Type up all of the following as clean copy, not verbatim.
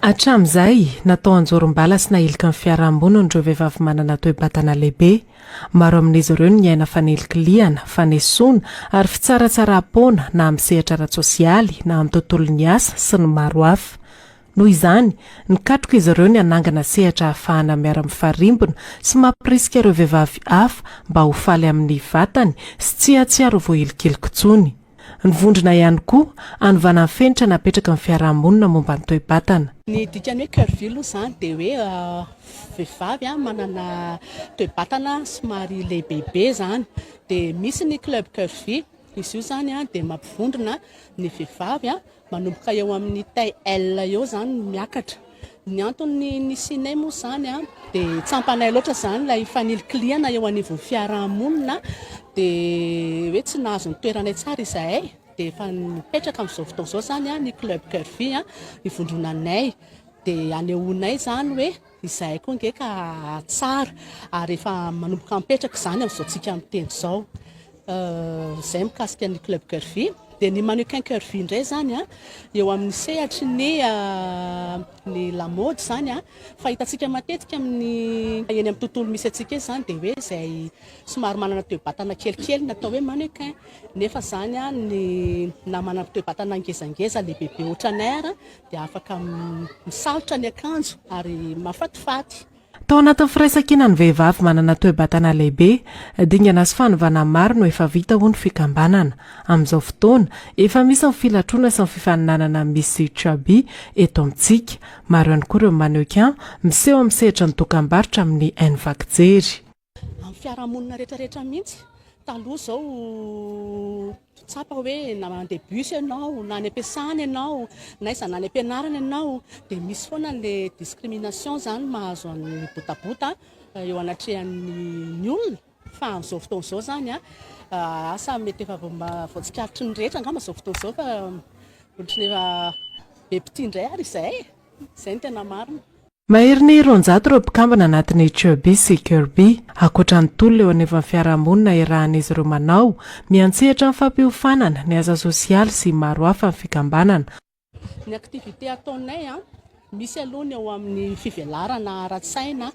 Hatramin'izay natao anjorom-bala sy nahilika ny fiarahamonina ireo vehivavy manana toe-batana lehibe. Maro amin'izy ireo ny aina faneliki-liana, fanesoana ary fitsaratsara-pona na amin'ny sehatra ara-tsosialy na amin'ny tontolon'ny asa sy ny maro hafa. Noho izany, nikatroka izy ireo ny anangana sehatra ahafahana miara-mifarimbona sy mampirisika ireo vehivavy hafa mba ho faly amin'ny vatany sy tsy hatsiaro voahilikilika intsony. Nivondrona ihany koa anovana ny fenitra napetraka ny fiarahamonina momba ny toe-batana. Ny dikany hoe curvy izany dia hoe vehivavy manana toe-batana somary lehibebe izany, dia misy ny club curvy. Izy io izany dia mampivondrona ny vehivavy manomboka eo amin'ny taille L eo izany miakatra. Ny antony nisianay moa izany dia tsy ampanay loatra izany ilay fanilikiana eo anivon'ny fiarahamonina, dia hoe tsy nahazo ny toeranay tsara izahay, dia efa nipetraka amin'izao fotoana izao izany ny club curvy nivondronanay, dia anehoanay izany hoe izahay koa ngeka tsara ary efa manomboka mipetraka izany amin'izao tsika miteny izao. Izay mikasika ny club curvy. Dia ny mannequin curvy indray izany eo amin'ny sehatry ny lamaody izany fahitantsika matetika eny amin'ny tontolo misy antsika izany dia hoe izay somary manana toe-batana kelikely natao hoe mannequin, nefa izany na manana toe-batana ngezangeza lehibehibe ohatranay ary dia afaka misalotra ny akanjo ary mahafatifaty. Tao anatin'ny firaisan-kina ny vehivavy manana toe-batana lehibe, dingana sy fanovana maro no efa vita ho ny fikambanana. Amin'izao fotoana, efa misy ny filatroana sy ny fifaninanana Miss Chubby eto amintsika. Maro ihany koa ireo mannequin miseho amin'ny sehatra ny dokam-barotra amin'ny N-Vakjery. Amin'ny fiarahamonina rehetrarehetra mihitsy, taloha izao tsapa hoe na mandeha bus ianao, na any am-piasana ianao, na iza na any am-pianarana ianao, dia misy foana ilay discrimination izany mahazo an'ny botabota eo anatrehan'ny olona. Fa amin'izao fotoana izao izany asa mety efa voatsikaritry ny rehetra angamba izao fotoana izao, fa ohatran'ny efa be mpitindray ary izay. Izay no tena marina. Mahery ny 200 ireo mpikambana anatin'ny Chubby sy Curvy. Ankoatra ny tolona eo anivon'ny fiarahamonina irahan'izy ireo manao, miantsehatra amin'ny fampiofanana, ny asa sosialy sy maro hafa ny fikambanana. Ny aktivité ataonay misy aloha ny eo amin'ny fivelarana ara-tsaina,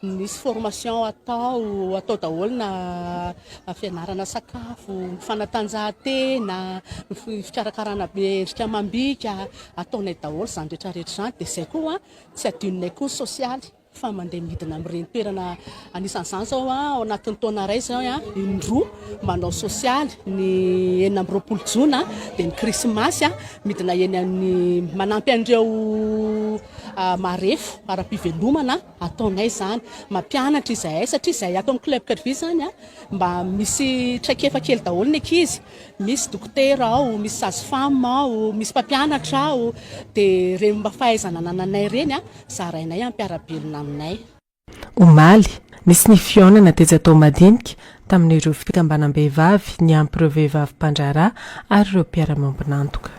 misy formation atao daholo na fianarana sakafo, fanatanjahantena, fikarakarana endrika amam-bika, ataonay daholo izany rehetrarehetra izany. Dia izay koa tsy adinonay koa ny sosialy, fa mandeha midina amin'ireny toerana anisan'izany izao ao anatin'ny taona iray izao indroa manao sosialy, ny 9 Jona dia ny krismasy midina eny amin'ny manampy an'ireo marefo ara-pivelomana ataonay izany, mampianatra izahay satria izahay atao amin'ny club curvy izany mba misy traikefa kely daholo ny ankizy, misy dokotera ao, misy sage-femme ao, misy mpampianatra ao, dia ireny mba fahaizana nananay ireny zarainay ampiarabelona aminay. Omaly, nisy ny fionana tetsy atao madinika tamin'ireo fikambanam-behivavy, ny ampy ireo vehivavy mpandraharaha ary ireo mpiara-miombonantoka.